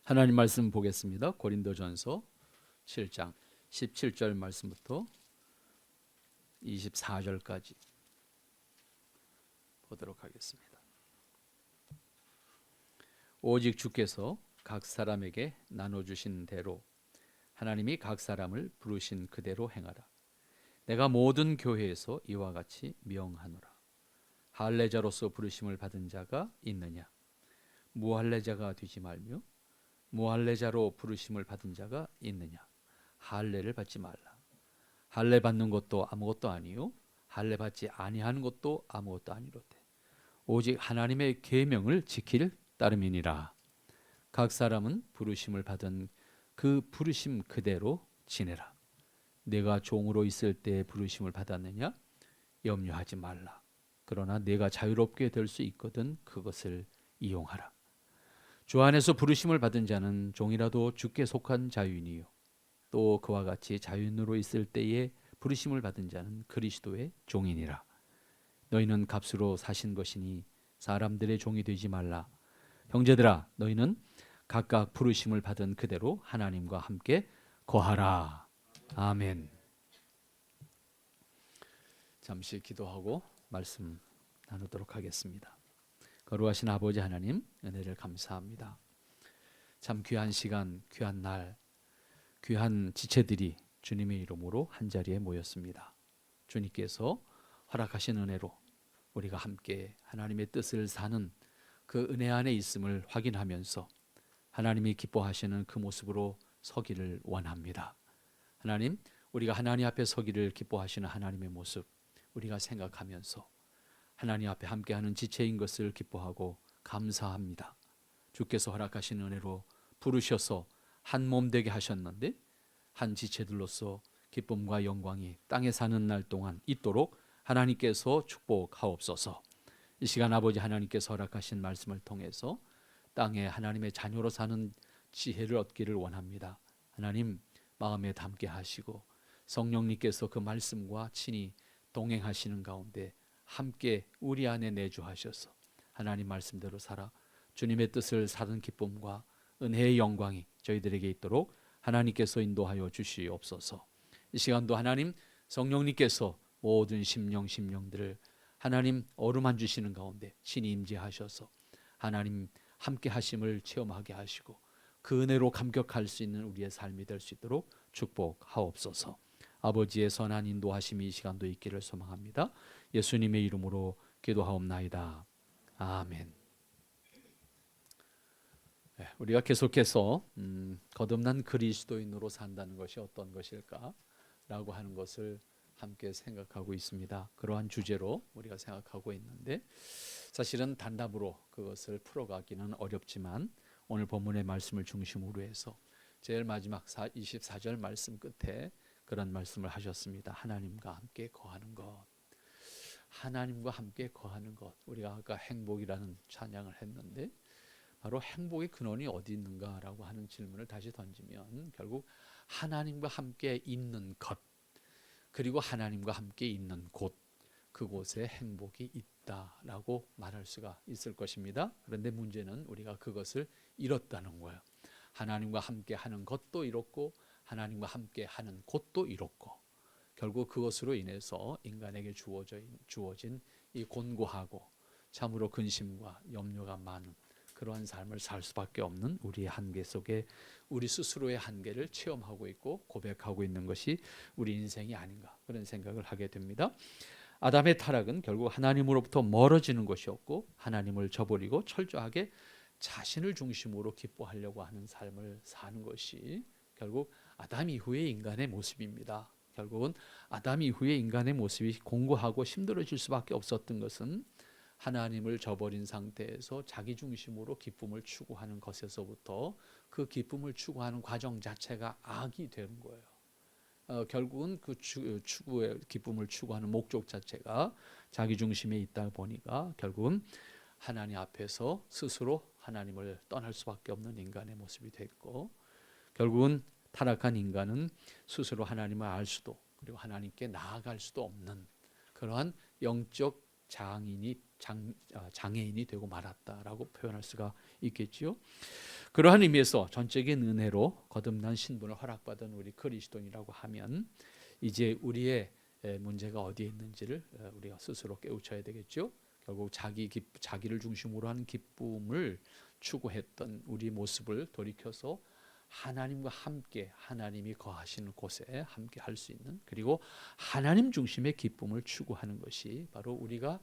하나님 말씀 보겠습니다. 고린도전서 7장 17절 말씀부터 24절까지 보도록 하겠습니다. 오직 주께서 각 사람에게 나눠주신 대로 하나님이 각 사람을 부르신 그대로 행하라. 내가 모든 교회에서 이와 같이 명하노라. 할례자로서 부르심을 받은 자가 있느냐? 무할례자가 되지 말며 무할례자로 부르심을 받은 자가 있느냐? 할례를 받지 말라. 할례 받는 것도 아무것도 아니요 할례 받지 아니하는 것도 아무것도 아니로되 오직 하나님의 계명을 지킬 따름이니라. 각 사람은 부르심을 받은 그 부르심 그대로 지내라. 내가 종으로 있을 때 부르심을 받았느냐? 염려하지 말라. 그러나 내가 자유롭게 될 수 있거든 그것을 이용하라. 주 안에서 부르심을 받은 자는 종이라도 주께 속한 자유인이요 또 그와 같이 자유인으로 있을 때에 부르심을 받은 자는 그리스도의 종이니라. 너희는 값으로 사신 것이니 사람들의 종이 되지 말라. 형제들아, 너희는 각각 부르심을 받은 그대로 하나님과 함께 거하라. 아멘. 잠시 기도하고 말씀 나누도록 하겠습니다. 거룩하신 아버지 하나님, 은혜를 감사합니다. 참 귀한 시간, 귀한 날, 귀한 지체들이 주님의 이름으로 한자리에 모였습니다. 주님께서 허락하신 은혜로 우리가 함께 하나님의 뜻을 사는 그 은혜 안에 있음을 확인하면서 하나님이 기뻐하시는 그 모습으로 서기를 원합니다. 하나님, 우리가 하나님 앞에 서기를 기뻐하시는 하나님의 모습 우리가 생각하면서 하나님 앞에 함께하는 지체인 것을 기뻐하고 감사합니다. 주께서 허락하신 은혜로 부르셔서 한 몸 되게 하셨는데 한 지체들로서 기쁨과 영광이 땅에 사는 날 동안 있도록 하나님께서 축복하옵소서. 이 시간 아버지 하나님께서 허락하신 말씀을 통해서 땅에 하나님의 자녀로 사는 지혜를 얻기를 원합니다. 하나님 마음에 담게 하시고 성령님께서 그 말씀과 친히 동행하시는 가운데 함께 우리 안에 내주하셔서 하나님 말씀대로 살아 주님의 뜻을 사는 기쁨과 은혜의 영광이 저희들에게 있도록 하나님께서 인도하여 주시옵소서. 이 시간도 하나님 성령님께서 모든 심령들을 하나님 어루만 주시는 가운데 친히 임재하셔서 하나님 함께 하심을 체험하게 하시고 그 은혜로 감격할 수 있는 우리의 삶이 될 수 있도록 축복하옵소서. 아버지의 선한 인도하심이 이 시간도 있기를 소망합니다. 예수님의 이름으로 기도하옵나이다. 아멘. 우리가 계속해서 거듭난 그리스도인으로 산다는 것이 어떤 것일까라고 하는 것을 함께 생각하고 있습니다. 그러한 주제로 우리가 생각하고 있는데 사실은 단답으로 그것을 풀어가기는 어렵지만 오늘 본문의 말씀을 중심으로 해서 제일 마지막 24절 말씀 끝에 그런 말씀을 하셨습니다. 하나님과 함께 거하는 것. 하나님과 함께 거하는 것. 우리가 아까 행복이라는 찬양을 했는데 바로 행복의 근원이 어디 있는가라고 하는 질문을 다시 던지면 결국 하나님과 함께 있는 것 그리고 하나님과 함께 있는 곳 그곳에 행복이 있다라고 말할 수가 있을 것입니다. 그런데 문제는 우리가 그것을 잃었다는 거예요. 하나님과 함께 하는 것도 잃었고 하나님과 함께 하는 곳도 잃었고 결국 그것으로 인해서 인간에게 주어진 이 곤고하고 참으로 근심과 염려가 많은 그러한 삶을 살 수밖에 없는 우리의 한계 속에 우리 스스로의 한계를 체험하고 있고 고백하고 있는 것이 우리 인생이 아닌가 그런 생각을 하게 됩니다. 아담의 타락은 결국 하나님으로부터 멀어지는 것이었고 하나님을 저버리고 철저하게 자신을 중심으로 기뻐하려고 하는 삶을 사는 것이 결국 아담 이후의 인간의 모습입니다. 결국은 아담 이후의 인간의 모습이 공고하고 힘들어질 수밖에 없었던 것은 하나님을 저버린 상태에서 자기 중심으로 기쁨을 추구하는 것에서부터 그 기쁨을 추구하는 과정 자체가 악이 되는 거예요. 결국은 그 추구의 기쁨을 추구하는 목적 자체가 자기 중심에 있다 보니까 결국은 하나님 앞에서 스스로 하나님을 떠날 수밖에 없는 인간의 모습이 됐고 결국은 타락한 인간은 스스로 하나님을 알 수도 그리고 하나님께 나아갈 수도 없는 그러한 영적 장애인이 되고 말았다라고 표현할 수가 있겠지요. 그러한 의미에서 전적인 은혜로 거듭난 신분을 허락받은 우리 그리스도인이라고 하면 이제 우리의 문제가 어디에 있는지를 우리가 스스로 깨우쳐야 되겠죠. 결국 자기를 중심으로 하는 기쁨을 추구했던 우리 모습을 돌이켜서 하나님과 함께 하나님이 거하시는 곳에 함께 할 수 있는, 그리고 하나님 중심의 기쁨을 추구하는 것이 바로 우리가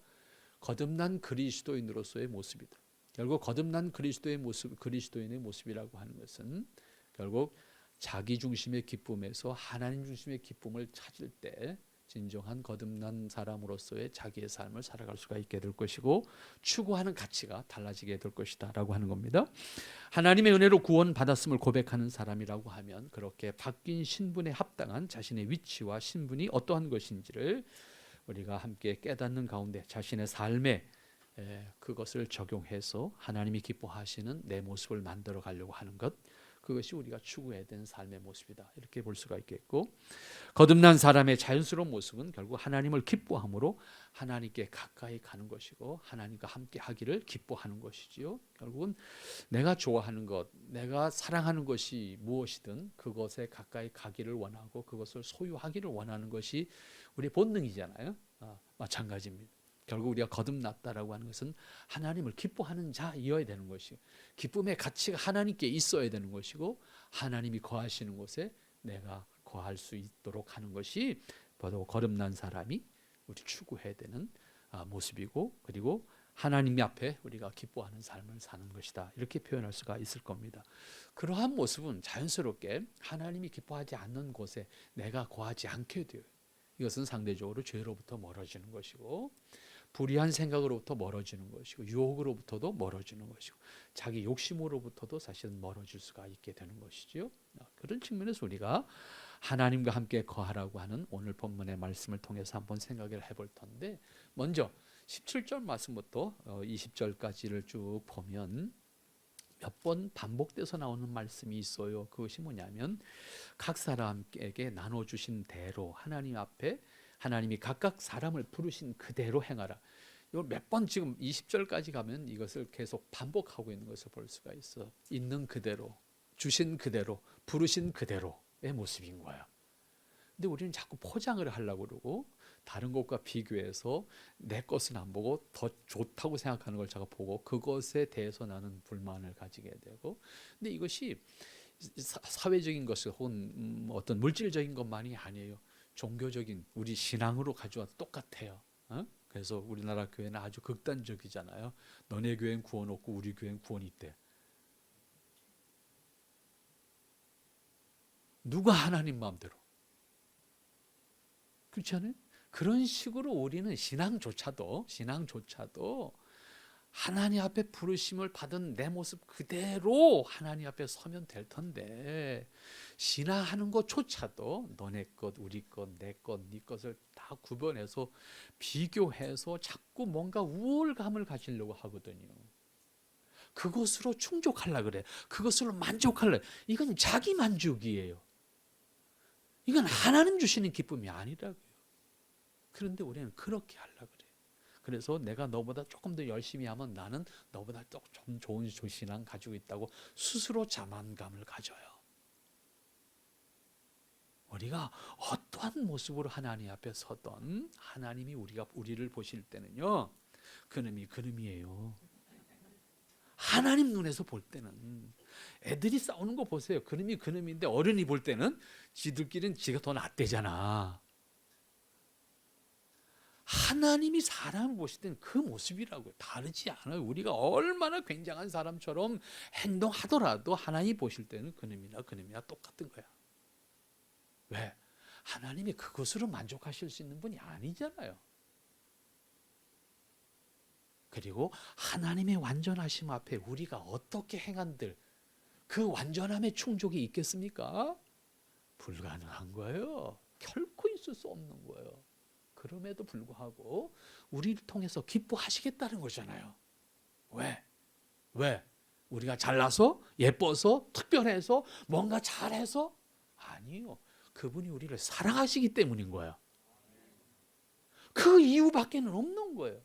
거듭난 그리스도인으로서의 모습이다. 결국 거듭난 그리스도인의 모습이라고 하는 것은 결국 자기 중심의 기쁨에서 하나님 중심의 기쁨을 찾을 때 진정한 거듭난 사람으로서의 자기의 삶을 살아갈 수가 있게 될 것이고, 추구하는 가치가 달라지게 될 것이다 라고 하는 겁니다. 하나님의 은혜로 구원받았음을 고백하는 사람이라고 하면 그렇게 바뀐 신분에 합당한 자신의 위치와 신분이 어떠한 것인지를 우리가 함께 깨닫는 가운데 자신의 삶에 그것을 적용해서 하나님이 기뻐하시는 내 모습을 만들어 가려고 하는 것, 그것이 우리가 추구해야 되는 삶의 모습이다, 이렇게 볼 수가 있겠고, 거듭난 사람의 자연스러운 모습은 결국 하나님을 기뻐함으로 하나님께 가까이 가는 것이고 하나님과 함께 하기를 기뻐하는 것이지요. 결국은 내가 좋아하는 것, 내가 사랑하는 것이 무엇이든 그것에 가까이 가기를 원하고 그것을 소유하기를 원하는 것이 우리 본능이잖아요. 마찬가지입니다. 결국 우리가 거듭났다라고 하는 것은 하나님을 기뻐하는 자이어야 되는 것이고, 기쁨의 가치가 하나님께 있어야 되는 것이고, 하나님이 거하시는 곳에 내가 거할 수 있도록 하는 것이 바로 거듭난 사람이 우리 추구해야 되는 모습이고, 그리고 하나님 앞에 우리가 기뻐하는 삶을 사는 것이다, 이렇게 표현할 수가 있을 겁니다. 그러한 모습은 자연스럽게 하나님이 기뻐하지 않는 곳에 내가 거하지 않게 돼요. 이것은 상대적으로 죄로부터 멀어지는 것이고, 불의한 생각으로부터 멀어지는 것이고, 유혹으로부터도 멀어지는 것이고, 자기 욕심으로부터도 사실은 멀어질 수가 있게 되는 것이죠. 그런 측면에서 우리가 하나님과 함께 거하라고 하는 오늘 본문의 말씀을 통해서 한번 생각을 해볼 텐데, 먼저 17절 말씀부터 20절까지를 쭉 보면 몇 번 반복돼서 나오는 말씀이 있어요. 그것이 뭐냐면 각 사람에게 나눠주신 대로 하나님 앞에 하나님이 각각 사람을 부르신 그대로 행하라. 이걸 몇 번 지금 20절까지 가면 이것을 계속 반복하고 있는 것을 볼 수가 있어. 있는 그대로, 주신 그대로, 부르신 그대로의 모습인 거야. 근데 우리는 자꾸 포장을 하려고 그러고 다른 것과 비교해서 내 것은 안 보고 더 좋다고 생각하는 걸 제가 보고 그것에 대해서 나는 불만을 가지게 되고, 근데 이것이 사회적인 것 혹은 어떤 물질적인 것만이 아니에요. 종교적인 우리 신앙으로 가져와도 똑같아요. 그래서 우리나라 교회는 아주 극단적이잖아요. 너네 교회는 구원 없고 우리 교회는 구원이 있대. 누가 하나님 마음대로? 그렇지 않아요? 그런 식으로 우리는 신앙조차도 하나님 앞에 부르심을 받은 내 모습 그대로 하나님 앞에 서면 될 텐데, 신앙하는 것조차도 너네 것, 우리 것, 내 것, 네 것을 다 구분해서 비교해서 자꾸 뭔가 우월감을 가지려고 하거든요. 그것으로 충족하려고 그래. 그것으로 만족하려고. 이건 자기 만족이에요. 이건 하나님 주시는 기쁨이 아니라고요. 그런데 우리는 그렇게 하려고 그래요. 그래서 내가 너보다 조금 더 열심히 하면 나는 너보다 좀 좋은 신앙 가지고 있다고 스스로 자만감을 가져요. 우리가 어떠한 모습으로 하나님 앞에 서던 하나님이 우리를 보실 때는요, 그놈이에요. 하나님 눈에서 볼 때는 애들이 싸우는 거 보세요. 그놈인데 어른이 볼 때는 지들끼리는 지가 더 낫대잖아. 하나님이 사람을 보실 때는 그 모습이라고요. 다르지 않아요. 우리가 얼마나 굉장한 사람처럼 행동하더라도 하나님이 보실 때는 그놈이나 똑같은 거야. 왜? 하나님이 그것으로 만족하실 수 있는 분이 아니잖아요. 그리고 하나님의 완전하심 앞에 우리가 어떻게 행한들 그 완전함의 충족이 있겠습니까? 불가능한 거예요. 결코 있을 수 없는 거예요. 그럼에도 불구하고 우리를 통해서 기뻐하시겠다는 거잖아요. 왜? 우리가 잘나서, 예뻐서, 특별해서, 뭔가 잘해서? 아니요. 그분이 우리를 사랑하시기 때문인 거예요. 그 이유밖에는 없는 거예요.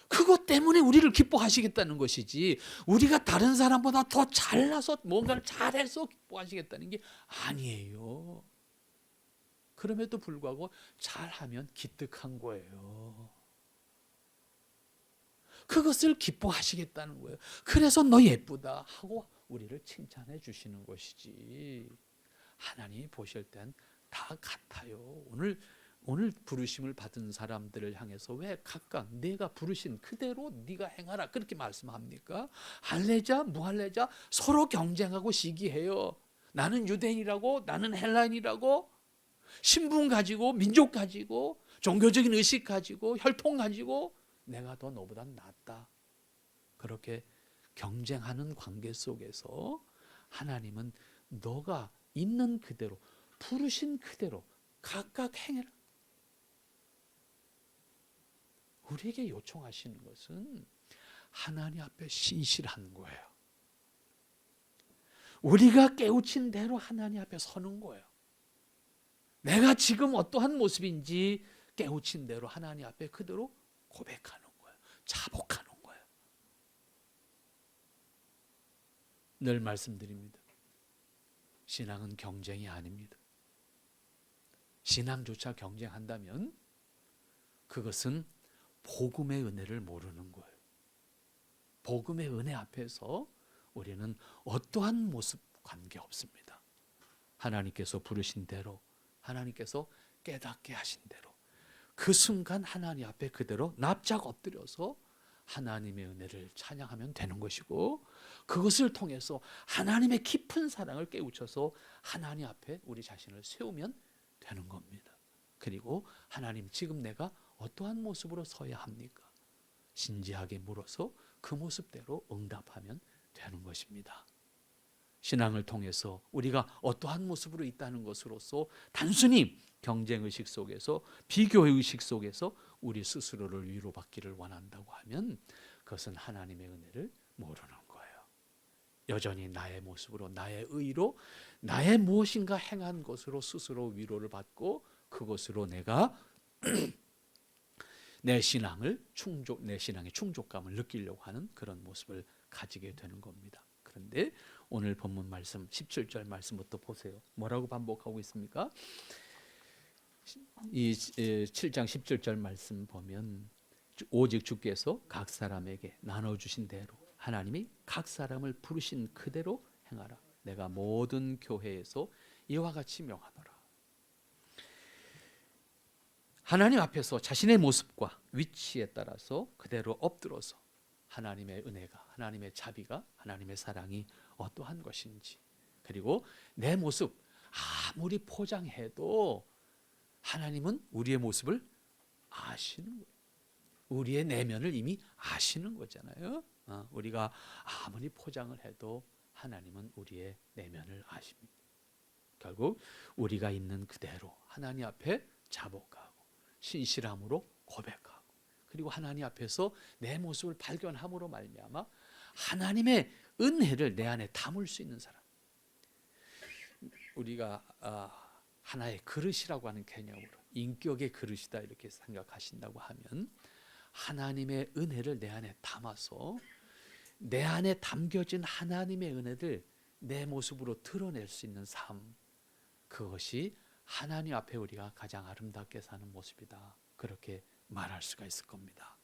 그것 때문에 우리를 기뻐하시겠다는 것이지, 우리가 다른 사람보다 더 잘나서 뭔가를 잘해서 기뻐하시겠다는 게 아니에요. 그럼에도 불구하고 잘하면 기특한 거예요. 그것을 기뻐하시겠다는 거예요. 그래서 너 예쁘다 하고 우리를 칭찬해 주시는 것이지, 하나님이 보실 땐 다 같아요. 오늘 부르심을 받은 사람들을 향해서 왜 각각 내가 부르신 그대로 네가 행하라 그렇게 말씀합니까? 할례자 무할례자 서로 경쟁하고 시기해요. 나는 유대인이라고, 나는 헬라인이라고, 신분 가지고, 민족 가지고, 종교적인 의식 가지고, 혈통 가지고 내가 더 너보다 낫다, 그렇게 경쟁하는 관계 속에서 하나님은 너가 있는 그대로, 부르신 그대로 각각 행해라, 우리에게 요청하시는 것은 하나님 앞에 신실한 거예요. 우리가 깨우친 대로 하나님 앞에 서는 거예요. 내가 지금 어떠한 모습인지 깨우친 대로 하나님 앞에 그대로 고백하는 거예요. 자복하는 거예요. 늘 말씀드립니다. 신앙은 경쟁이 아닙니다. 신앙조차 경쟁한다면 그것은 복음의 은혜를 모르는 거예요. 복음의 은혜 앞에서 우리는 어떠한 모습 관계없습니다. 하나님께서 부르신 대로, 하나님께서 깨닫게 하신 대로 그 순간 하나님 앞에 그대로 납작 엎드려서 하나님의 은혜를 찬양하면 되는 것이고, 그것을 통해서 하나님의 깊은 사랑을 깨우쳐서 하나님 앞에 우리 자신을 세우면 되는 겁니다. 그리고 하나님, 지금 내가 어떠한 모습으로 서야 합니까? 진지하게 물어서 그 모습대로 응답하면 되는 것입니다. 신앙을 통해서 우리가 어떠한 모습으로 있다는 것으로서 단순히 경쟁의식 속에서, 비교의식 속에서 우리 스스로를 위로받기를 원한다고 하면 그것은 하나님의 은혜를 모르는 거예요. 여전히 나의 모습으로, 나의 의로, 나의 무엇인가 행한 것으로 스스로 위로를 받고 그것으로 내가 내 신앙의 충족감을 느끼려고 하는 그런 모습을 가지게 되는 겁니다. 그런데 오늘 본문 말씀 17절 말씀부터 보세요. 뭐라고 반복하고 있습니까? 이 7장 17절 말씀 보면 오직 주께서 각 사람에게 나눠주신 대로 하나님이 각 사람을 부르신 그대로 행하라. 내가 모든 교회에서 이와 같이 명하노라. 하나님 앞에서 자신의 모습과 위치에 따라서 그대로 엎드려서 하나님의 은혜가, 하나님의 자비가, 하나님의 사랑이 어떠한 것인지, 그리고 내 모습 아무리 포장해도 하나님은 우리의 모습을 아시는 거예요. 우리의 내면을 이미 아시는 거잖아요. 우리가 아무리 포장을 해도 하나님은 우리의 내면을 아십니다. 결국 우리가 있는 그대로 하나님 앞에 자복하고 신실함으로 고백하고, 그리고 하나님 앞에서 내 모습을 발견함으로 말미암아 하나님의 은혜를 내 안에 담을 수 있는 사람, 우리가 하나의 그릇이라고 하는 개념으로 인격의 그릇이다 이렇게 생각하신다고 하면, 하나님의 은혜를 내 안에 담아서 내 안에 담겨진 하나님의 은혜를 내 모습으로 드러낼 수 있는 삶, 그것이 하나님 앞에 우리가 가장 아름답게 사는 모습이다, 그렇게 말할 수가 있을 겁니다.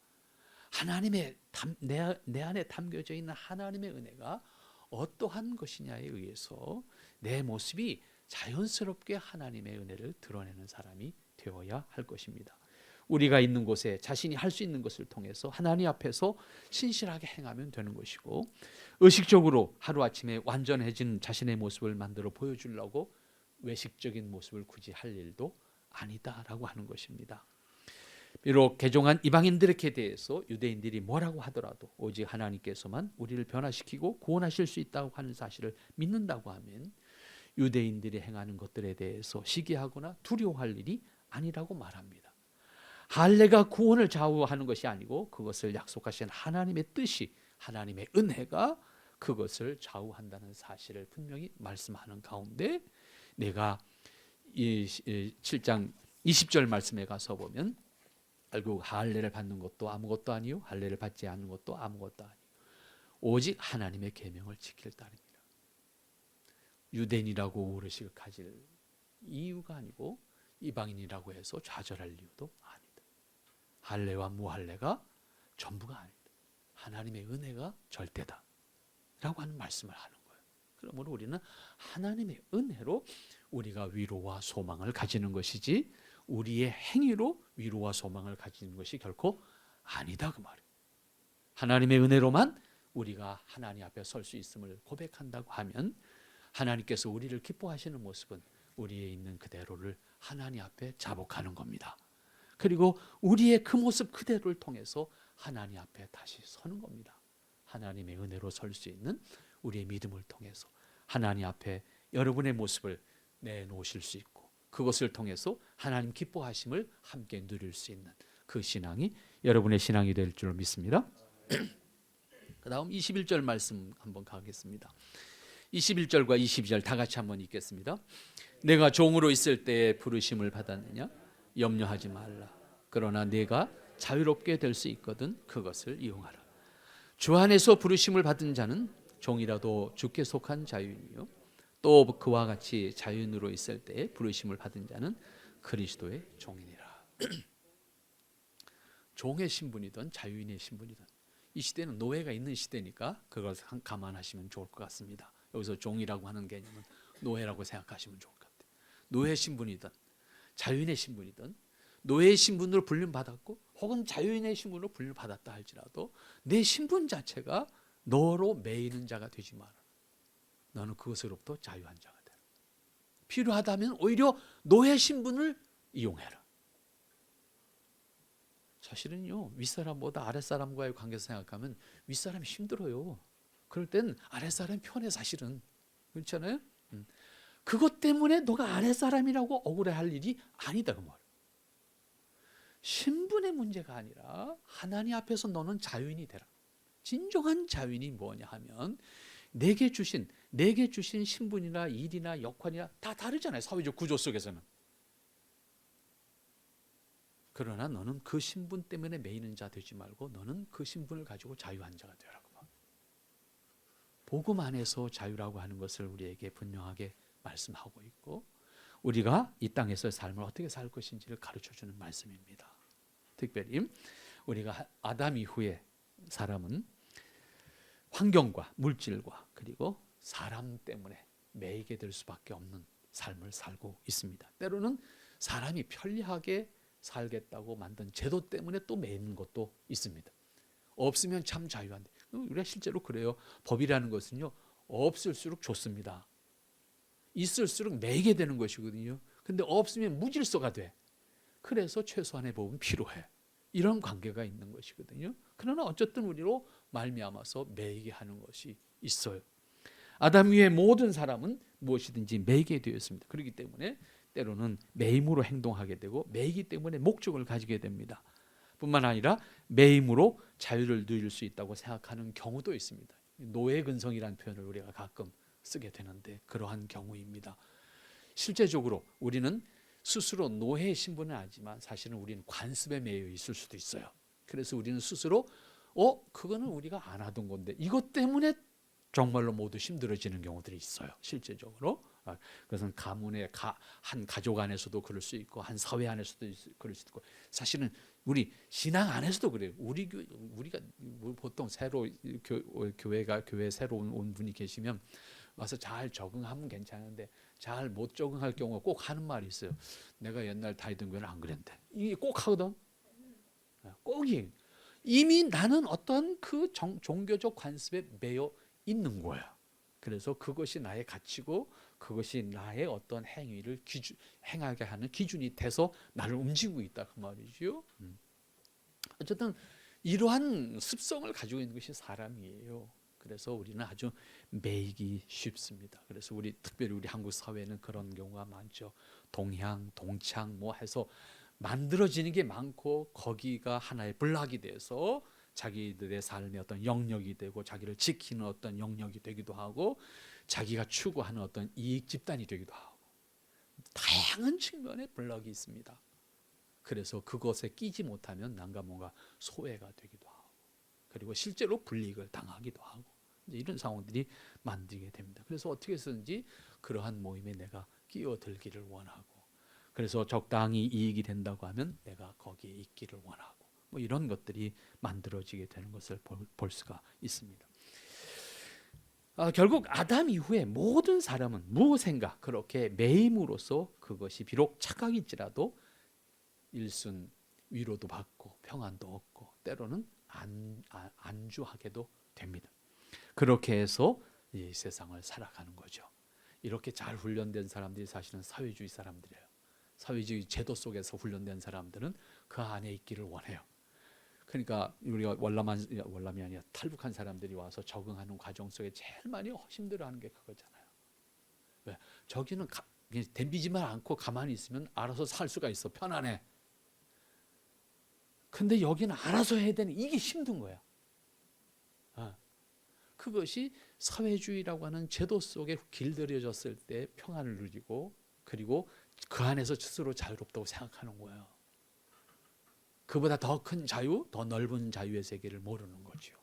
하나님의 내 안에 담겨져 있는 하나님의 은혜가 어떠한 것이냐에 의해서 내 모습이 자연스럽게 하나님의 은혜를 드러내는 사람이 되어야 할 것입니다. 우리가 있는 곳에 자신이 할 수 있는 것을 통해서 하나님 앞에서 신실하게 행하면 되는 것이고, 의식적으로 하루아침에 완전해진 자신의 모습을 만들어 보여주려고 외식적인 모습을 굳이 할 일도 아니다라고 하는 것입니다. 비록 개종한 이방인들에게 대해서 유대인들이 뭐라고 하더라도 오직 하나님께서만 우리를 변화시키고 구원하실 수 있다고 하는 사실을 믿는다고 하면 유대인들이 행하는 것들에 대해서 시기하거나 두려워할 일이 아니라고 말합니다. 할례가 구원을 좌우하는 것이 아니고 그것을 약속하신 하나님의 뜻이, 하나님의 은혜가 그것을 좌우한다는 사실을 분명히 말씀하는 가운데, 내가 이 7장 20절 말씀에 가서 보면 결국 할례를 받는 것도 아무것도 아니요, 할례를 받지 않는 것도 아무것도 아니요, 오직 하나님의 계명을 지킬 따름이라. 유대인이라고 오롯이 가질 이유가 아니고 이방인이라고 해서 좌절할 이유도 아니다. 할례와 무할례가 전부가 아니다. 하나님의 은혜가 절대다 라고 하는 말씀을 하는 거예요. 그러므로 우리는 하나님의 은혜로 우리가 위로와 소망을 가지는 것이지 우리의 행위로 위로와 소망을 가지는 것이 결코 아니다 그 말이에요. 하나님의 은혜로만 우리가 하나님 앞에 설 수 있음을 고백한다고 하면 하나님께서 우리를 기뻐하시는 모습은 우리에 있는 그대로를 하나님 앞에 자복하는 겁니다. 그리고 우리의 그 모습 그대로를 통해서 하나님 앞에 다시 서는 겁니다. 하나님의 은혜로 설 수 있는 우리의 믿음을 통해서 하나님 앞에 여러분의 모습을 내놓으실 수 있고 그것을 통해서 하나님 기뻐하심을 함께 누릴 수 있는 그 신앙이 여러분의 신앙이 될 줄 믿습니다. 그 다음 21절 말씀 한번 가겠습니다. 21절과 22절 다 같이 한번 읽겠습니다. 내가 종으로 있을 때에 부르심을 받았느냐? 염려하지 말라. 그러나 내가 자유롭게 될 수 있거든 그것을 이용하라. 주 안에서 부르심을 받은 자는 종이라도 주께 속한 자유인이요 또 그와 같이 자유인으로 있을 때에 부르심을 받은 자는 그리스도의 종이니라. 종의 신분이든 자유인의 신분이든 이 시대는 노예가 있는 시대니까 그걸 감안하시면 좋을 것 같습니다. 여기서 종이라고 하는 개념은 노예라고 생각하시면 좋을 것 같아요. 노예 신분이든 자유인의 신분이든 노예의 신분으로 불림받았고 혹은 자유인의 신분으로 불림받았다 할지라도 내 신분 자체가 너로 매이는 자가 되지 마라. 너는 그것으로부터 자유한 자가 되라. 필요하다면 오히려 노예 신분을 이용해라. 사실은요, 윗사람보다 아랫사람과의 관계에서 생각하면 윗사람이 힘들어요. 그럴 땐 아랫사람이 편해 사실은. 그렇잖아요? 그것 때문에 너가 아랫사람이라고 억울해할 일이 아니다 그 말이에요. 신분의 문제가 아니라 하나님 앞에서 너는 자유인이 되라. 진정한 자유인이 뭐냐 하면 내게 주신 신분이나 일이나 역할이나 다 다르잖아요. 사회적 구조 속에서는. 그러나 너는 그 신분 때문에 매이는 자 되지 말고 너는 그 신분을 가지고 자유한 자가 되라고. 복음 안에서 자유라고 하는 것을 우리에게 분명하게 말씀하고 있고 우리가 이 땅에서의 삶을 어떻게 살 것인지를 가르쳐주는 말씀입니다. 특별히 우리가 아담 이후에 사람은 환경과 물질과 그리고 사람 때문에 매이게 될 수밖에 없는 삶을 살고 있습니다. 때로는 사람이 편리하게 살겠다고 만든 제도 때문에 또 매이는 것도 있습니다. 없으면 참 자유한데 우리가 실제로 그래요. 법이라는 것은요 없을수록 좋습니다. 있을수록 매이게 되는 것이거든요. 근데 없으면 무질서가 돼. 그래서 최소한의 법은 필요해. 이런 관계가 있는 것이거든요. 그러나 어쨌든 우리로 말미암아서 매이게 하는 것이 있어요. 아담 위의 모든 사람은 무엇이든지 매이게 되었습니다. 그렇기 때문에 때로는 매임으로 행동하게 되고 매이기 때문에 목적을 가지게 됩니다. 뿐만 아니라 매임으로 자유를 누릴 수 있다고 생각하는 경우도 있습니다. 노예 근성이라는 표현을 우리가 가끔 쓰게 되는데 그러한 경우입니다. 실제적으로 우리는 스스로 노예의 신분은 아니지만 사실은 우리는 관습에 매여 있을 수도 있어요. 그래서 우리는 스스로 그거는 우리가 안 하던 건데 이것 때문에 정말로 모두 힘들어지는 경우들이 있어요. 실제적으로. 그것은 가문의 한 가족 안에서도 그럴 수 있고 한 사회 안에서도 그럴 수 있고 사실은 우리 신앙 안에서도 그래요. 우리가 보통 새로 교회 새로 온 분이 계시면 와서 잘 적응하면 괜찮은데 잘 못 적응할 경우가 꼭 하는 말이 있어요. 내가 옛날 다니던 교회는 안 그랬는데 이게 꼭 하거든. 꼭이 이미 나는 어떤 그 종교적 관습에 매여 있는 거야. 그래서 그것이 나의 가치고 그것이 나의 어떤 행위를 행하게 하는 기준이 돼서 나를 움직이고 있다 그 말이죠. 어쨌든 이러한 습성을 가지고 있는 것이 사람이에요. 그래서 우리는 아주 매이기 쉽습니다. 그래서 특별히 우리 한국 사회는 그런 경우가 많죠. 동향, 동창 뭐 해서 만들어지는 게 많고 거기가 하나의 블락이 돼서 자기들의 삶의 어떤 영역이 되고 자기를 지키는 어떤 영역이 되기도 하고 자기가 추구하는 어떤 이익 집단이 되기도 하고 다양한 측면의 블락이 있습니다. 그래서 그것에 끼지 못하면 난가 뭔가 소외가 되기도 하고, 그리고 실제로 불이익을 당하기도 하고, 이런 상황들이 만들게 됩니다. 그래서 어떻게 해서든지 그러한 모임에 내가 끼어들기를 원하고, 그래서 적당히 이익이 된다고 하면 내가 거기에 있기를 원하고, 뭐 이런 것들이 만들어지게 되는 것을 볼 수가 있습니다. 결국 아담 이후에 모든 사람은 무엇인가 그렇게 매임으로써 그것이 비록 착각일지라도 일순 위로도 받고 평안도 얻고 때로는 안주하게도 됩니다. 그렇게 해서 이 세상을 살아가는 거죠. 이렇게 잘 훈련된 사람들이 사실은 사회주의 사람들이에요. 사회주의 제도 속에서 훈련된 사람들은 그 안에 있기를 원해요. 그러니까 우리가 월남이 아니라 탈북한 사람들이 와서 적응하는 과정 속에 제일 많이 힘들어하는 게 그거잖아요. 왜? 저기는 덤비지만 않고 가만히 있으면 알아서 살 수가 있어, 편안해. 근데 여기는 알아서 해야 되는, 이게 힘든 거야. 그것이 사회주의라고 하는 제도 속에 길들여졌을 때 평안을 누리고, 그리고 그 안에서 스스로 자유롭다고 생각하는 거예요. 그보다 더 큰 자유, 더 넓은 자유의 세계를 모르는 거죠.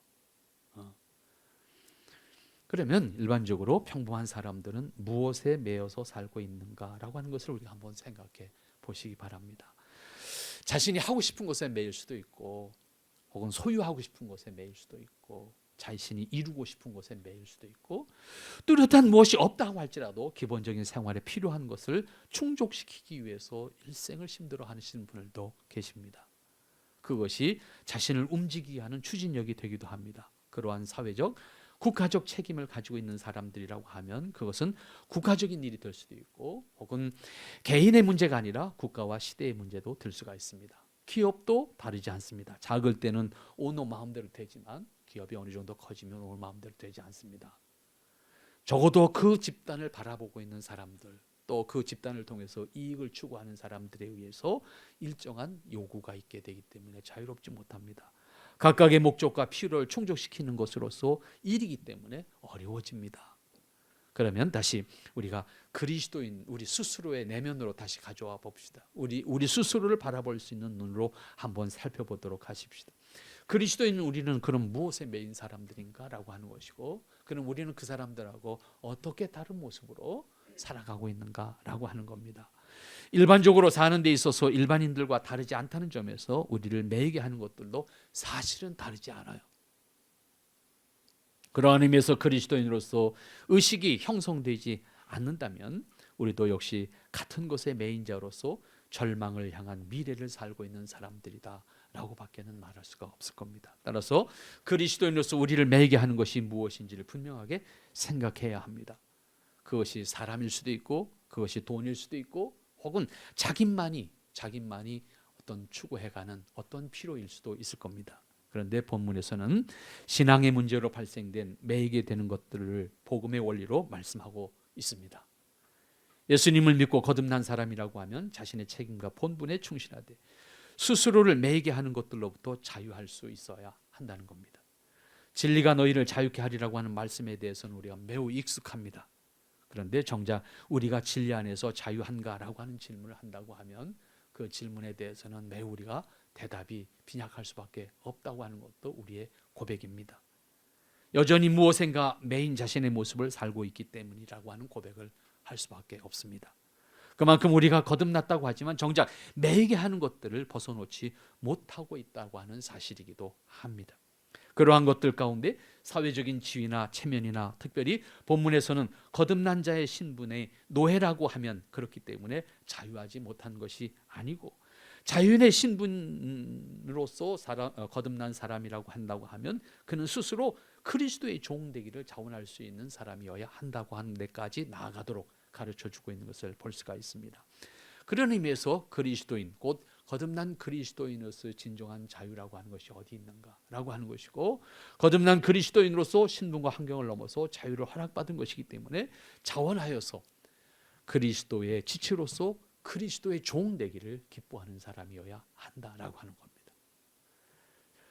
그러면 일반적으로 평범한 사람들은 무엇에 매여서 살고 있는가라고 하는 것을 우리가 한번 생각해 보시기 바랍니다. 자신이 하고 싶은 것에 매일 수도 있고, 혹은 소유하고 싶은 것에 매일 수도 있고, 자신이 이루고 싶은 것에 매일 수도 있고, 뚜렷한 무엇이 없다고 할지라도 기본적인 생활에 필요한 것을 충족시키기 위해서 일생을 힘들어 하시는 분들도 계십니다. 그것이 자신을 움직이게 하는 추진력이 되기도 합니다. 그러한 사회적, 국가적 책임을 가지고 있는 사람들이라고 하면 그것은 국가적인 일이 될 수도 있고, 혹은 개인의 문제가 아니라 국가와 시대의 문제도 될 수가 있습니다. 기업도 다르지 않습니다. 작을 때는 온 마음대로 되지만 기업이 어느 정도 커지면 온 마음대로 되지 않습니다. 적어도 그 집단을 바라보고 있는 사람들, 또 그 집단을 통해서 이익을 추구하는 사람들에 의해서 일정한 요구가 있게 되기 때문에 자유롭지 못합니다. 각각의 목적과 필요를 충족시키는 것으로서 일이기 때문에 어려워집니다. 그러면 다시 우리가 그리스도인 우리 스스로의 내면으로 다시 가져와 봅시다. 우리 스스로를 바라볼 수 있는 눈으로 한번 살펴보도록 하십시다. 그리스도인 우리는 그럼 무엇에 매인 사람들인가라고 하는 것이고, 그럼 우리는 그 사람들하고 어떻게 다른 모습으로 살아가고 있는가라고 하는 겁니다. 일반적으로 사는 데 있어서 일반인들과 다르지 않다는 점에서 우리를 매이게 하는 것들도 사실은 다르지 않아요. 그러한 의미에서 그리스도인으로서 의식이 형성되지 않는다면 우리도 역시 같은 것에 매인 자로서 절망을 향한 미래를 살고 있는 사람들이다 라고 밖에는 말할 수가 없을 겁니다. 따라서 그리스도인으로서 우리를 매이게 하는 것이 무엇인지를 분명하게 생각해야 합니다. 그것이 사람일 수도 있고, 그것이 돈일 수도 있고, 혹은 자기만이 어떤 추구해가는 어떤 필요일 수도 있을 겁니다. 그런데 본문에서는 신앙의 문제로 발생된 매이게 되는 것들을 복음의 원리로 말씀하고 있습니다. 예수님을 믿고 거듭난 사람이라고 하면 자신의 책임과 본분에 충실하되 스스로를 매이게 하는 것들로부터 자유할 수 있어야 한다는 겁니다. 진리가 너희를 자유케 하리라고 하는 말씀에 대해서는 우리가 매우 익숙합니다. 그런데 정작 우리가 진리 안에서 자유한가라고 하는 질문을 한다고 하면 그 질문에 대해서는 매우 우리가 대답이 빈약할 수밖에 없다고 하는 것도 우리의 고백입니다. 여전히 무엇인가 매인 자신의 모습을 살고 있기 때문이라고 하는 고백을 할 수밖에 없습니다. 그만큼 우리가 거듭났다고 하지만 정작 매이게 하는 것들을 벗어놓지 못하고 있다고 하는 사실이기도 합니다. 그러한 것들 가운데 사회적인 지위나 체면이나 특별히 본문에서는 거듭난 자의 신분의 노예라고 하면 그렇기 때문에 자유하지 못한 것이 아니고, 자유인의 신분으로서 거듭난 사람이라고 한다고 하면 그는 스스로 그리스도의 종 되기를 자원할 수 있는 사람이어야 한다고 하는 데까지 나아가도록 가르쳐주고 있는 것을 볼 수가 있습니다. 그런 의미에서 그리스도인, 곧 거듭난 그리스도인으로서 진정한 자유라고 하는 것이 어디 있는가라고 하는 것이고, 거듭난 그리스도인으로서 신분과 환경을 넘어서 자유를 허락받은 것이기 때문에 자원하여서 그리스도의 지체로서 그리스도의 종 되기를 기뻐하는 사람이어야 한다라고 하는 겁니다.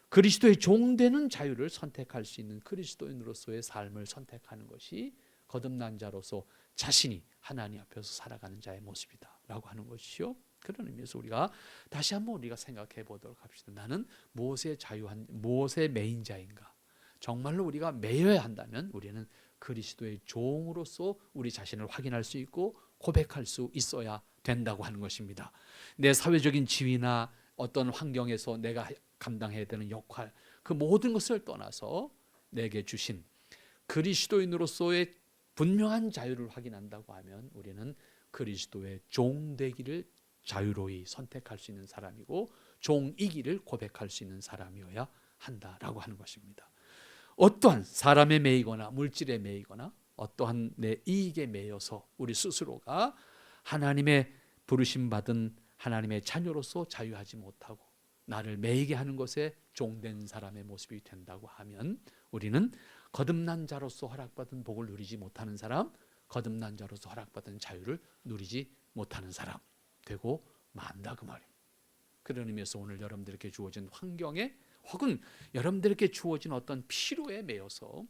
그리스도의 종 되는 자유를 선택할 수 있는 그리스도인으로서의 삶을 선택하는 것이 거듭난 자로서 자신이 하나님 앞에서 살아가는 자의 모습이다라고 하는 것이죠. 그런 의미에서 우리가 다시 한번 우리가 생각해 보도록 합시다. 나는 무엇의 매인자인가? 정말로 우리가 매여야 한다면 우리는 그리스도의 종으로서 우리 자신을 확인할 수 있고 고백할 수 있어야 된다고 하는 것입니다. 내 사회적인 지위나 어떤 환경에서 내가 감당해야 되는 역할, 그 모든 것을 떠나서 내게 주신 그리스도인으로서의 분명한 자유를 확인한다고 하면 우리는 그리스도의 종 되기를 자유로이 선택할 수 있는 사람이고 종이기를 고백할 수 있는 사람이어야 한다라고 하는 것입니다. 어떠한 사람에 매이거나 물질에 매이거나 어떠한 내 이익에 매여서 우리 스스로가 하나님의 부르심 받은 하나님의 자녀로서 자유하지 못하고 나를 매이게 하는 것에 종된 사람의 모습이 된다고 하면 우리는 거듭난 자로서 허락받은 복을 누리지 못하는 사람, 거듭난 자로서 허락받은 자유를 누리지 못하는 사람 되고 만다 그 말입니다. 그런 의미에서 오늘 여러분들에게 주어진 환경에 혹은 여러분들에게 주어진 어떤 필요에 매여서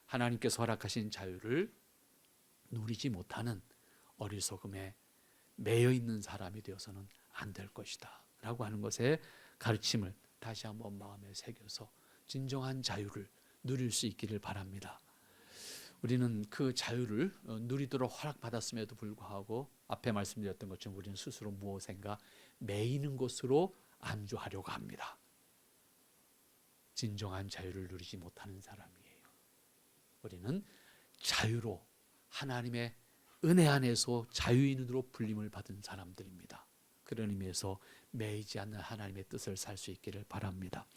하나님께서 허락하신 자유를 누리지 못하는 어리석음에 매여 있는 사람이 되어서는 안 될 것이다 라고 하는 것의 가르침을 다시 한번 마음에 새겨서 진정한 자유를 누릴 수 있기를 바랍니다. 우리는 그 자유를 누리도록 허락받았음에도 불구하고 앞에 말씀드렸던 것처럼 우리는 스스로 무엇인가 매이는 것으로 안주하려고 합니다. 진정한 자유를 누리지 못하는 사람이에요. 우리는 자유로 하나님의 은혜 안에서 자유인으로 불림을 받은 사람들입니다. 그런 의미에서 매이지 않는 하나님의 뜻을 살 수 있기를 바랍니다.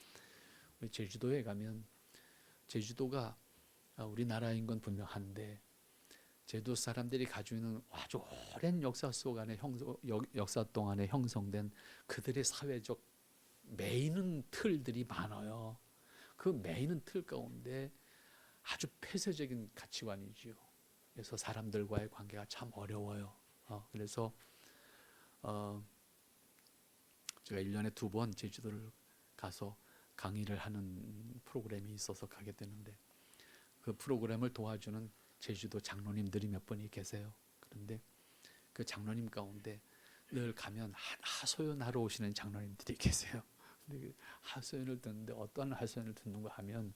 우리 제주도에 가면 제주도가 우리나라인 건 분명한데 제주도 사람들이 가지고 있는 아주 오랜 역사 속 안에 역사 동안에 형성된 그들의 사회적 매이는 틀들이 많아요. 그 매이는 틀 가운데 아주 폐쇄적인 가치관이지요. 그래서 사람들과의 관계가 참 어려워요. 그래서 제가 1년에 2번 제주도를 가서 강의를 하는 프로그램이 있어서 가게 되는데 그 프로그램을 도와주는 제주도 장로님들이 몇 분이 계세요. 그런데 그 장로님 가운데 늘 가면 하소연하러 오시는 장로님들이 계세요. 근데 하소연을 듣는데 어떤 하소연을 듣는가 하면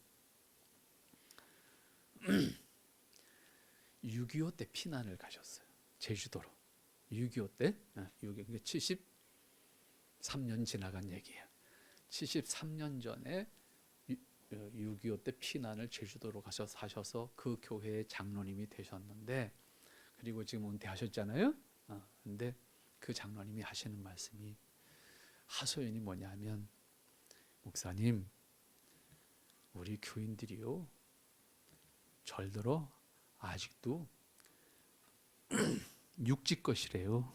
6.25 때 피난을 가셨어요. 제주도로. 6.25 때? 73년 지나간 얘기예요. 73년 전에 6.25 때 피난을 제주도로 가서 사셔서 그 교회의 장로님이 되셨는데 그리고 지금 은퇴하셨잖아요. 근데 그 장로님이 하시는 말씀이 하소연이 뭐냐면 목사님 우리 교인들이요 절들어 아직도 육지 것이래요.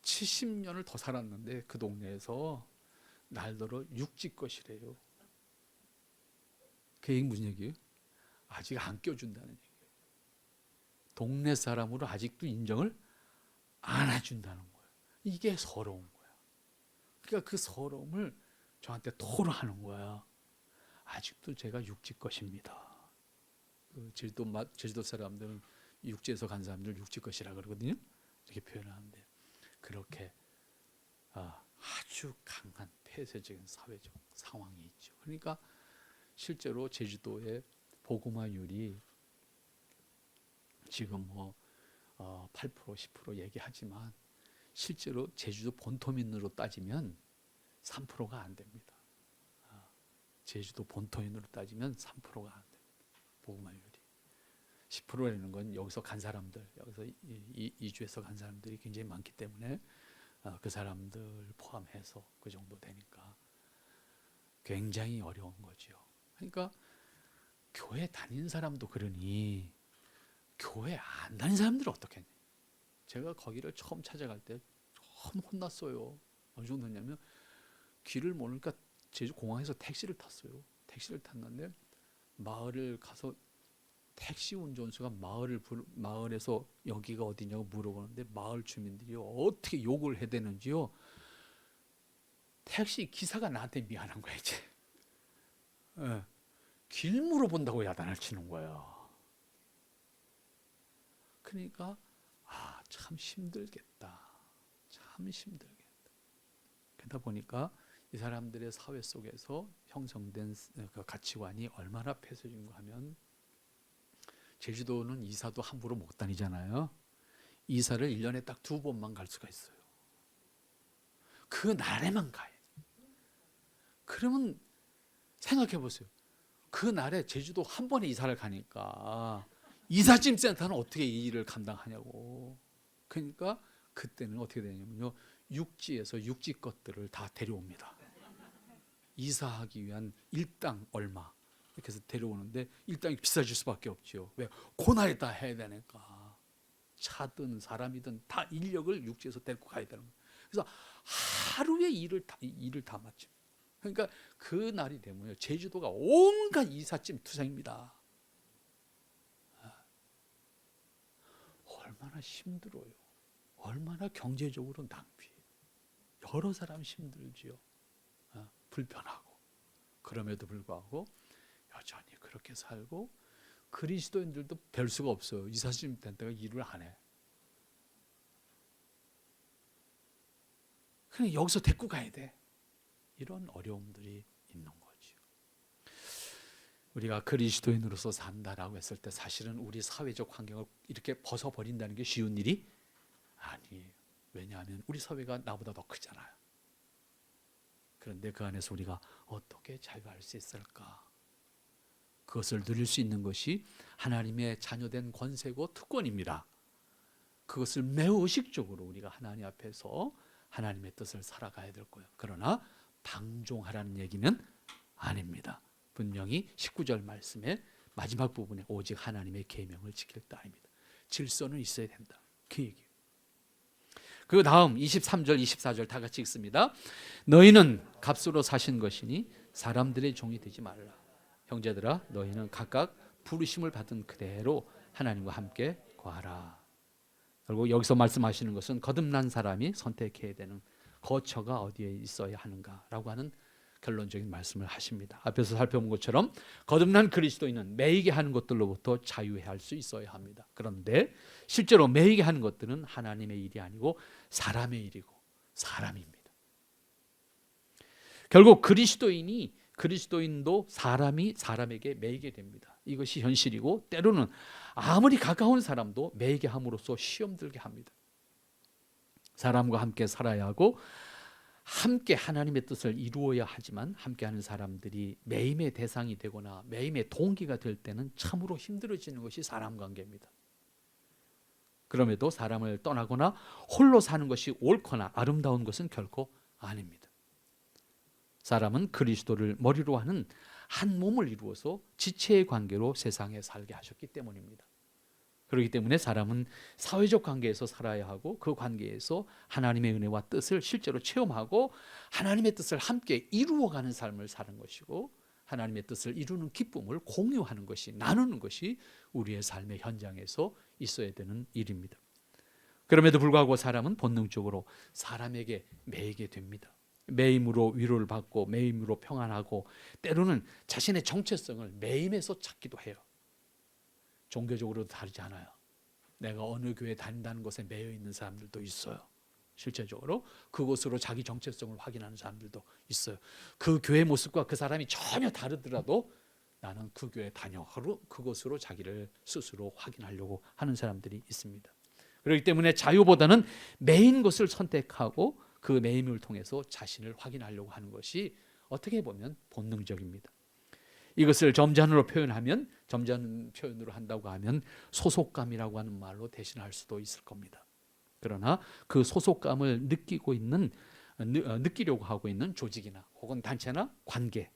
70년을 더 살았는데 그 동네에서 날더러 육지 것이래요. 그 얘기 무슨 얘기예요? 아직 안 껴준다는 얘기예요. 동네 사람으로 아직도 인정을 안 해준다는 거예요. 이게 서러운 거야. 그러니까 그 서러움을 저한테 토로하는 거야. 아직도 제가 육지 것입니다. 그 제주도 사람들은 육지에서 간 사람들 육지 것이라 그러거든요. 이렇게 표현하는데 그렇게 아주 강한 폐쇄적인 사회적 상황이 있죠. 그러니까 실제로 제주도의 복음화율이 지금 8% 10% 얘기하지만 실제로 제주도 본토민으로 따지면 3%가 안 됩니다. 제주도 본토인으로 따지면 3%가 안 됩니다. 복음화율이 10%라는 건 여기서 간 사람들, 여기서 이주해서 간 사람들이 굉장히 많기 때문에 그 사람들 포함해서 그 정도 되니까 굉장히 어려운 거죠. 그러니까 교회 다닌 사람도 그러니 교회 안 다닌 사람들은 어떻겠냐. 제가 거기를 처음 찾아갈 때 너무 혼났어요. 어느 정도냐면 길을 모르니까 제주 공항에서 택시를 탔어요. 택시를 탔는데 마을을 가서 택시 운전수가 마을에서 여기가 어디냐고 물어보는데 마을 주민들이 어떻게 욕을 해대는지요. 택시 기사가 나한테 미안한 거야 이제. 길 물어본다고 야단을 치는 거야. 그러니까 참 힘들겠다. 참 힘들겠다. 그러다 보니까 이 사람들의 사회 속에서 형성된 그 가치관이 얼마나 폐쇄적인가 하면, 제주도는 이사도 함부로 못 다니잖아요. 이사를 1년에 딱 2번만 갈 수가 있어요. 그 날에만 가요. 그러면 생각해 보세요. 그 날에 제주도 한 번에 이사를 가니까 이삿짐 센터는 어떻게 이 일을 감당하냐고. 그러니까 그때는 어떻게 되냐면요, 육지에서 육지 것들을 다 데려옵니다. 이사하기 위한 일당 얼마 이렇게 해서 데려오는데, 일당이 비싸질 수밖에 없죠. 왜? 고날에 다 해야 되니까. 차든 사람이든 다 인력을 육지에서 데리고 가야 되는 거예요. 그래서 하루에 일을 다 마쳐. 그러니까 그 날이 되면 제주도가 온갖 이삿짐 투성입니다. 얼마나 힘들어요. 얼마나 경제적으로 낭비. 여러 사람 힘들지요. 불편하고. 그럼에도 불구하고 여전히 그렇게 살고, 그리스도인들도 별 수가 없어요. 이삿짐 센터가 일을 안 해. 그냥 여기서 데리고 가야 돼. 이런 어려움들이 있는 거죠. 우리가 그리스도인으로서 산다라고 했을 때 사실은 우리 사회적 환경을 이렇게 벗어버린다는 게 쉬운 일이 아니에요. 왜냐하면 우리 사회가 나보다 더 크잖아요. 그런데 그 안에서 우리가 어떻게 자유할 수 있을까? 그것을 누릴 수 있는 것이 하나님의 자녀된 권세고 특권입니다. 그것을 매우 의식적으로 우리가 하나님 앞에서 하나님의 뜻을 살아가야 될 거예요. 그러나 방종하라는 얘기는 아닙니다. 분명히 19절 말씀의 마지막 부분에 오직 하나님의 계명을 지킬 따입니다. 질서는 있어야 된다. 그 얘기예요. 그 다음 23절 24절 다 같이 읽습니다. 너희는 값으로 사신 것이니 사람들의 종이 되지 말라. 형제들아, 너희는 각각 부르심을 받은 그대로 하나님과 함께 거하라. 그리고 여기서 말씀하시는 것은 거듭난 사람이 선택해야 되는 거처가 어디에 있어야 하는가라고 하는 결론적인 말씀을 하십니다. 앞에서 살펴본 것처럼 거듭난 그리스도인은 매이게 하는 것들로부터 자유해야 할 수 있어야 합니다. 그런데 실제로 매이게 하는 것들은 하나님의 일이 아니고 사람의 일이고 사람입니다. 결국 그리스도인도 사람이 사람에게 매이게 됩니다. 이것이 현실이고, 때로는 아무리 가까운 사람도 매이게 함으로써 시험 들게 합니다. 사람과 함께 살아야 하고 함께 하나님의 뜻을 이루어야 하지만, 함께하는 사람들이 매임의 대상이 되거나 매임의 동기가 될 때는 참으로 힘들어지는 것이 사람 관계입니다. 그럼에도 사람을 떠나거나 홀로 사는 것이 옳거나 아름다운 것은 결코 아닙니다. 사람은 그리스도를 머리로 하는 한 몸을 이루어서 지체의 관계로 세상에 살게 하셨기 때문입니다. 그렇기 때문에 사람은 사회적 관계에서 살아야 하고, 그 관계에서 하나님의 은혜와 뜻을 실제로 체험하고 하나님의 뜻을 함께 이루어가는 삶을 사는 것이고, 하나님의 뜻을 이루는 기쁨을 공유하는 것이, 나누는 것이 우리의 삶의 현장에서 있어야 되는 일입니다. 그럼에도 불구하고 사람은 본능적으로 사람에게 매이게 됩니다. 매임으로 위로를 받고 매임으로 평안하고, 때로는 자신의 정체성을 매임에서 찾기도 해요. 종교적으로도 다르지 않아요. 내가 어느 교회 다닌다는 것에 매여 있는 사람들도 있어요. 실제적으로 그곳으로 자기 정체성을 확인하는 사람들도 있어요. 그 교회 모습과 그 사람이 전혀 다르더라도 나는 그 교회 다녀 하고 그것으로 자기를 스스로 확인하려고 하는 사람들이 있습니다. 그렇기 때문에 자유보다는 매인 것을 선택하고 그 매임을 통해서 자신을 확인하려고 하는 것이 어떻게 보면 본능적입니다. 이것을 점잖은 표현으로 한다고 하면 소속감이라고 하는 말로 대신할 수도 있을 겁니다. 그러나 그 소속감을 느끼려고 하고 있는 조직이나 혹은 단체나 관계,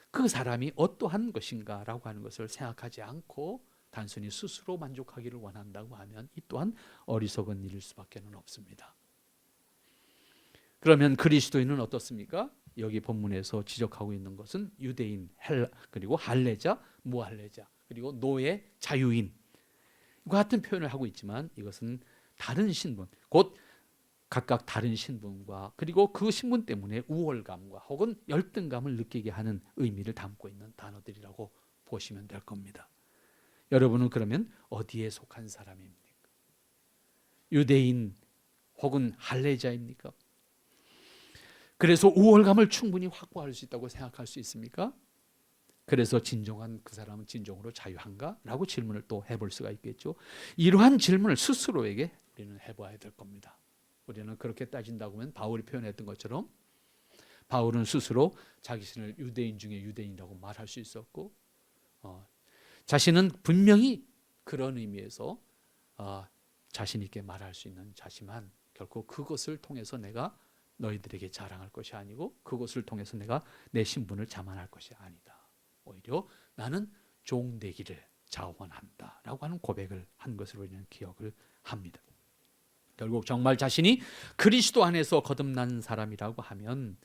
그 사람이 어떠한 것인가라고 하는 것을 생각하지 않고 단순히 스스로 만족하기를 원한다고 하면 이 또한 어리석은 일일 수밖에 없습니다. 그러면 그리스도인은 어떻습니까? 여기 본문에서 지적하고 있는 것은 유대인, 그리고 할례자, 무할례자, 그리고 노예, 자유인, 이와 같은 표현을 하고 있지만 이것은 다른 신분, 곧 각각 다른 신분과 그리고 그 신분 때문에 우월감과 혹은 열등감을 느끼게 하는 의미를 담고 있는 단어들이라고 보시면 될 겁니다. 여러분은 그러면 어디에 속한 사람입니까? 유대인 혹은 할례자입니까? 그래서 우월감을 충분히 확보할 수 있다고 생각할 수 있습니까? 그래서 진정한 그 사람은 진정으로 자유한가? 라고 질문을 또 해볼 수가 있겠죠. 이러한 질문을 스스로에게 우리는 해봐야 될 겁니다. 우리는 그렇게 따진다고 하면 바울이 표현했던 것처럼 바울은 스스로 자기 자신을 유대인 중에 유대인이라고 말할 수 있었고 자신은 분명히 그런 의미에서 자신 있게 말할 수 있는 자지만 결코 그것을 통해서 내가 너희들에게 자랑할 것이 아니고 그것을 통해서 내가 내 신분을 자만할 것이 아니다. 오히려 나는 종되기를 자원한다 라고 하는 고백을 한 것으로 우리는 기억을 합니다. 결국 정말 자신이 그리스도 안에서 거듭난 사람이라고 하면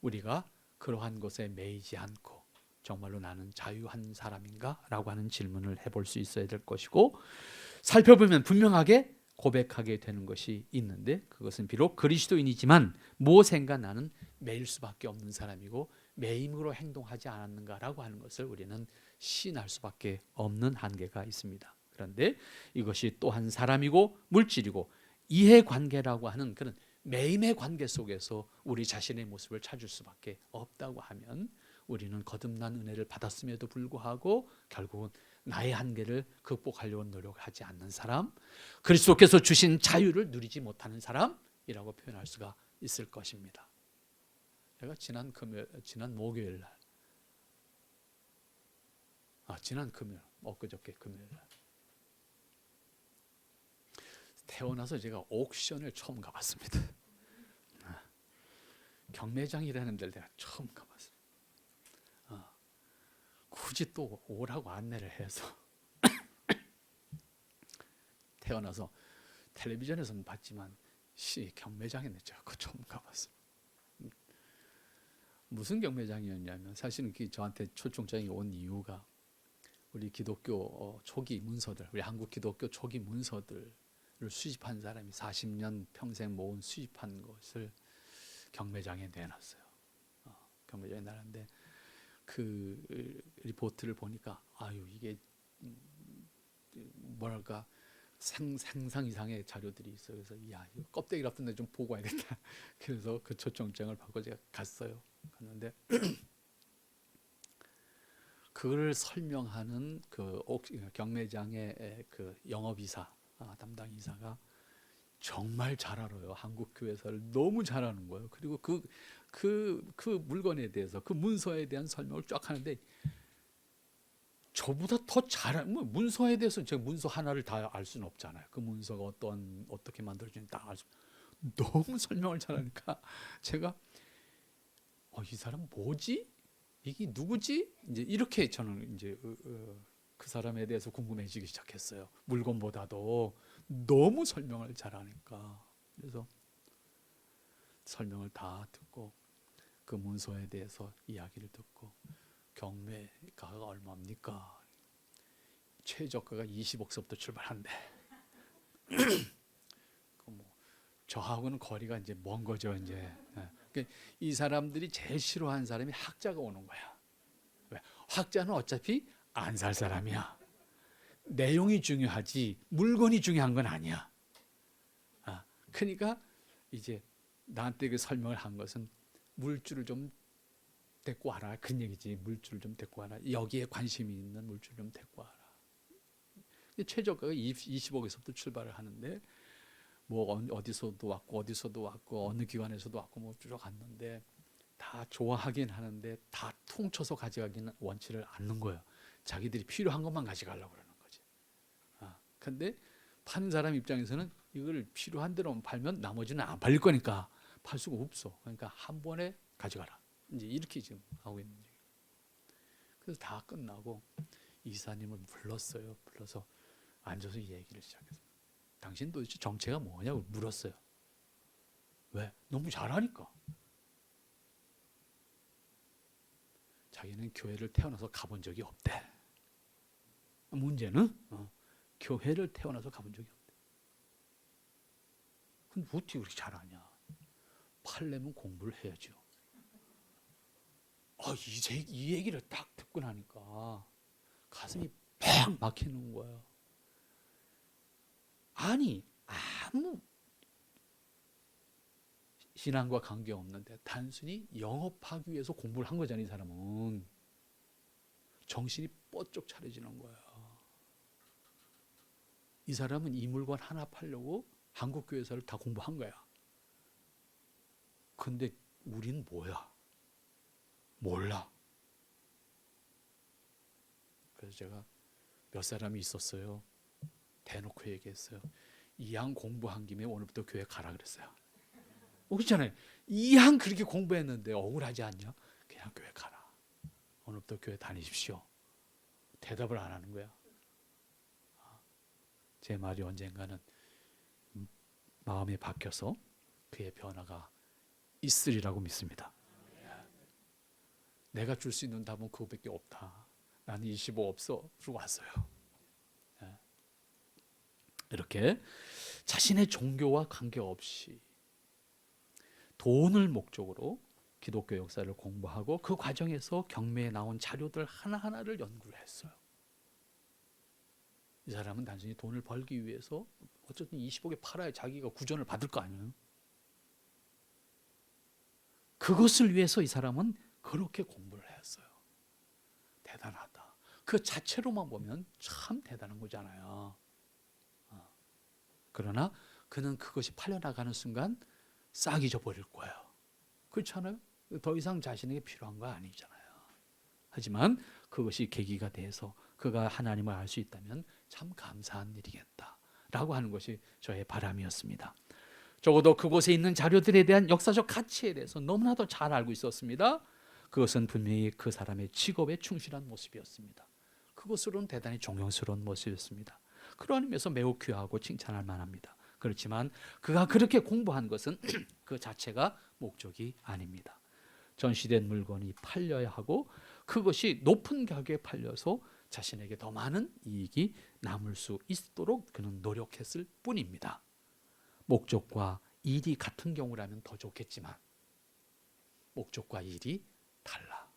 우리가 그러한 것에 매이지 않고 정말로 나는 자유한 사람인가? 라고 하는 질문을 해볼 수 있어야 될 것이고 살펴보면 분명하게 고백하게 되는 것이 있는데 그것은 비록 그리스도인이지만 무엇인가 나는 매일 수밖에 없는 사람이고 매임으로 행동하지 않았는가라고 하는 것을 우리는 시인할 수밖에 없는 한계가 있습니다. 그런데 이것이 또한 사람이고 물질이고 이해관계라고 하는 그런 매임의 관계 속에서 우리 자신의 모습을 찾을 수밖에 없다고 하면 우리는 거듭난 은혜를 받았음에도 불구하고 결국은 나의 한계를 극복하려고 노력하지 않는 사람, 그리스도께서 주신 자유를 누리지 못하는 사람이라고 표현할 수가 있을 것입니다. 제가 지난 목요일 날, 지난 금요일, 엊그저께 금요일 날 태어나서 제가 옥션을 처음 가봤습니다. 경매장이라는 데를 내가 처음 가봤어요. 굳이 또 오라고 안내를 해서 태어나서 텔레비전에서는 봤지만 경매장에 제가 처음 가봤어요. 무슨 경매장이었냐면 사실은 저한테 초청장이 온 이유가 우리 기독교 초기 문서들, 우리 한국 기독교 초기 문서들을 수집한 사람이 40년 평생 모은 수집한 것을 경매장에 내놨어요. 경매장에 내놨는데 그 리포트를 보니까 이게 뭐랄까 상상 이상의 자료들이 있어요. 그래서 이거 껍데기 같은 데 좀 보고 와야겠다. 그래서 그 초청장을 받고 제가 갔어요. 갔는데 그걸 설명하는 그 경매장의 그 영업이사 담당 이사가 정말 잘 알아요. 한국 교회사를 너무 잘 아는 거예요. 그리고 그 물건에 대해서 그 문서에 대한 설명을 쫙 하는데 저보다 더 잘 문서에 대해서 제가 문서 하나를 다 알 수는 없잖아요. 그 문서가 어떻게 만들어지는지 다 알 수. 너무 설명을 잘하니까 제가 이 사람 뭐지? 이게 누구지? 이제 이렇게 저는 이제 그 사람에 대해서 궁금해지기 시작했어요. 물건보다도 너무 설명을 잘하니까. 그래서 설명을 다 듣고 그 문서에 대해서 이야기를 듣고 경매가가 얼마입니까? 최저가가 20억서부터 출발한대. 저하고는 거리가 이제 먼 거죠. 이제 이 사람들이 제일 싫어하는 사람이 학자가 오는 거야. 왜? 학자는 어차피 안 살 사람이야. 내용이 중요하지 물건이 중요한 건 아니야. 그러니까 이제 나한테 그 설명을 한 것은 물줄을 좀 데리고 와라 그런 얘기지. 물줄을 좀 데리고 와라. 여기에 관심이 있는 물줄 좀 데리고 와라. 최저가가 20억에서부터 출발을 하는데 어디서도 왔고 어느 기관에서도 왔고 쭉 갔는데 다 좋아하긴 하는데 다 통쳐서 가져가기는 원치를 않는 거예요. 자기들이 필요한 것만 가져가려고 그러는 거지. 근데 파는 사람 입장에서는 이걸 필요한 대로만 팔면 나머지는 안 팔릴 거니까 팔 수가 없어. 그러니까 한 번에 가져가라. 이제 이렇게 지금 하고 있는 얘기예요. 그래서 다 끝나고 이사님을 불렀어요. 불러서 앉아서 얘기를 시작했어요. 당신 도대체 정체가 뭐냐고 물었어요. 왜? 너무 잘하니까. 자기는 교회를 태어나서 가본 적이 없대. 문제는 교회를 태어나서 가본 적이 없대. 근데 어떻게 그렇게 잘하냐? 팔려면 공부를 해야죠. 이 얘기를 딱 듣고 나니까 가슴이 팍 막히는 거예요. 아무 신앙과 관계없는데 단순히 영업하기 위해서 공부를 한 거잖아요. 이 사람은 정신이 뻗쩍 차려지는 거야. 이 사람은 이 물건 하나 팔려고 한국교회사를 다 공부한 거야. 근데 우린 뭐야? 몰라. 그래서 제가 몇 사람이 있었어요. 대놓고 얘기했어요. 이왕 공부한 김에 오늘부터 교회 가라 그랬어요. 그렇잖아요. 이왕 그렇게 공부했는데 억울하지 않냐? 그냥 교회 가라. 오늘부터 교회 다니십시오. 대답을 안 하는 거야. 제 말이 언젠가는 마음이 바뀌어서 그의 변화가 있으리라고 믿습니다. 내가 줄 수 있는 답은 그거밖에 없다. 나는 25 없어. 그러고 왔어요. 이렇게 자신의 종교와 관계없이 돈을 목적으로 기독교 역사를 공부하고 그 과정에서 경매에 나온 자료들 하나하나를 연구를 했어요. 이 사람은 단순히 돈을 벌기 위해서 어쨌든 20억에 팔아야 자기가 구전을 받을 거 아니에요. 그것을 위해서 이 사람은 그렇게 공부를 했어요. 대단하다. 그 자체로만 보면 참 대단한 거잖아요. 그러나 그는 그것이 팔려나가는 순간 싹 잊어버릴 거예요. 그렇잖아요. 더 이상 자신에게 필요한 거 아니잖아요. 하지만 그것이 계기가 돼서 그가 하나님을 알 수 있다면 참 감사한 일이겠다라고 하는 것이 저의 바람이었습니다. 적어도 그곳에 있는 자료들에 대한 역사적 가치에 대해서 너무나도 잘 알고 있었습니다. 그것은 분명히 그 사람의 직업에 충실한 모습이었습니다. 그것으로는 대단히 존경스러운 모습이었습니다. 그러한 의미에서 매우 귀하고 칭찬할 만합니다. 그렇지만 그가 그렇게 공부한 것은 그 자체가 목적이 아닙니다. 전시된 물건이 팔려야 하고 그것이 높은 가격에 팔려서 자신에게 더 많은 이익이 남을 수 있도록 그는 노력했을 뿐입니다. 목적과 일이 같은 경우라면 더 좋겠지만 목적과 일이 달라.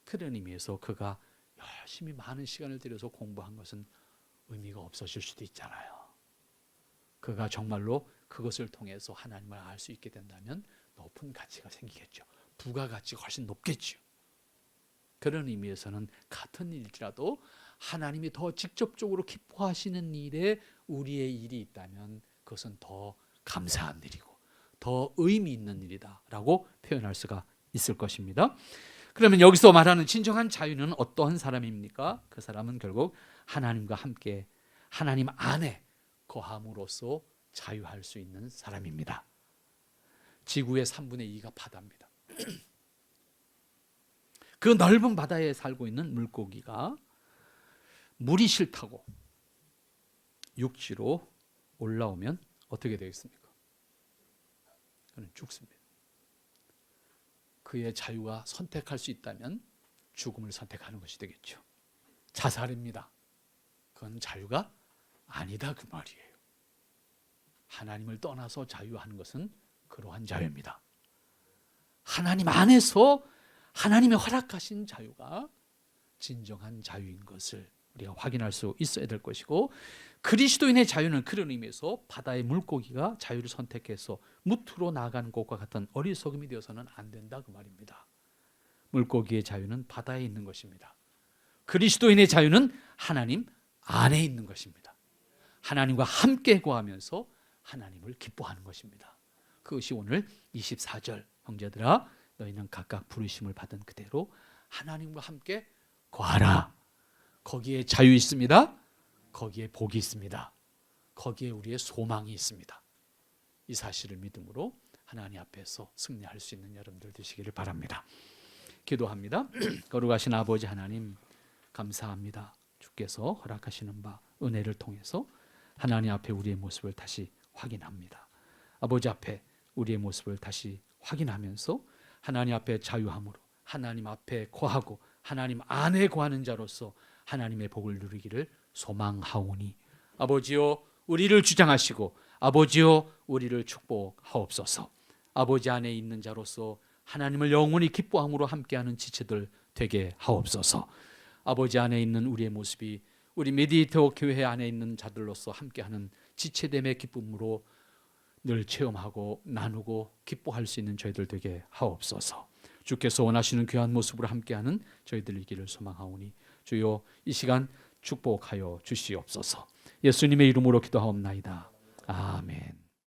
그런 의미에서 그가 열심히 많은 시간을 들여서 공부한 것은 의미가 없어질 수도 있잖아요. 그가 정말로 그것을 통해서 하나님을 알 수 있게 된다면 높은 가치가 생기겠죠. 부가가치가 훨씬 높겠죠. 그런 의미에서는 같은 일이라도 하나님이 더 직접적으로 기뻐하시는 일에 우리의 일이 있다면 그것은 더 감사한 일이고 더 의미 있는 일이다라고 표현할 수가 있을 것입니다. 그러면 여기서 말하는 진정한 자유는 어떠한 사람입니까? 그 사람은 결국 하나님과 함께 하나님 안에 거함으로써 자유할 수 있는 사람입니다. 지구의 3분의 2가 바다입니다. 그 넓은 바다에 살고 있는 물고기가 물이 싫다고 육지로 올라오면 어떻게 되겠습니까? 그는 죽습니다. 그의 자유가 선택할 수 있다면 죽음을 선택하는 것이 되겠죠. 자살입니다. 그건 자유가 아니다 그 말이에요. 하나님을 떠나서 자유하는 것은 그러한 자유입니다. 하나님 안에서 하나님의 허락하신 자유가 진정한 자유인 것을 우리가 확인할 수 있어야 될 것이고, 그리스도인의 자유는 그런 의미에서 바다의 물고기가 자유를 선택해서 무트로 나아가는 것과 같은 어리석음이 되어서는 안 된다 그 말입니다. 물고기의 자유는 바다에 있는 것입니다. 그리스도인의 자유는 하나님 안에 있는 것입니다. 하나님과 함께 거하면서 하나님을 기뻐하는 것입니다. 그것이 오늘 24절 형제들아 너희는 각각 부르심을 받은 그대로 하나님과 함께 거하라. 거기에 자유 있습니다. 거기에 복이 있습니다. 거기에 우리의 소망이 있습니다. 이 사실을 믿음으로 하나님 앞에서 승리할 수 있는 여러분들 되시기를 바랍니다. 기도합니다. 거룩하신 아버지 하나님 감사합니다. 주께서 허락하시는 바 은혜를 통해서 하나님 앞에 우리의 모습을 다시 확인합니다. 아버지 앞에 우리의 모습을 다시 확인하면서 하나님 앞에 자유함으로 하나님 앞에 거하고 하나님 안에 거하는 자로서 하나님의 복을 누리기를 소망하오니 아버지여 우리를 주장하시고 아버지여 우리를 축복하옵소서. 아버지 안에 있는 자로서 하나님을 영원히 기뻐함으로 함께하는 지체들 되게 하옵소서. 아버지 안에 있는 우리의 모습이 우리 메디테오 교회 안에 있는 자들로서 함께하는 지체됨의 기쁨으로 늘 체험하고 나누고 기뻐할 수 있는 저희들 되게 하옵소서. 주께서 원하시는 귀한 모습으로 함께하는 저희들이기를 소망하오니 주여 이 시간 축복하여 주시옵소서. 예수님의 이름으로 기도하옵나이다. 아멘.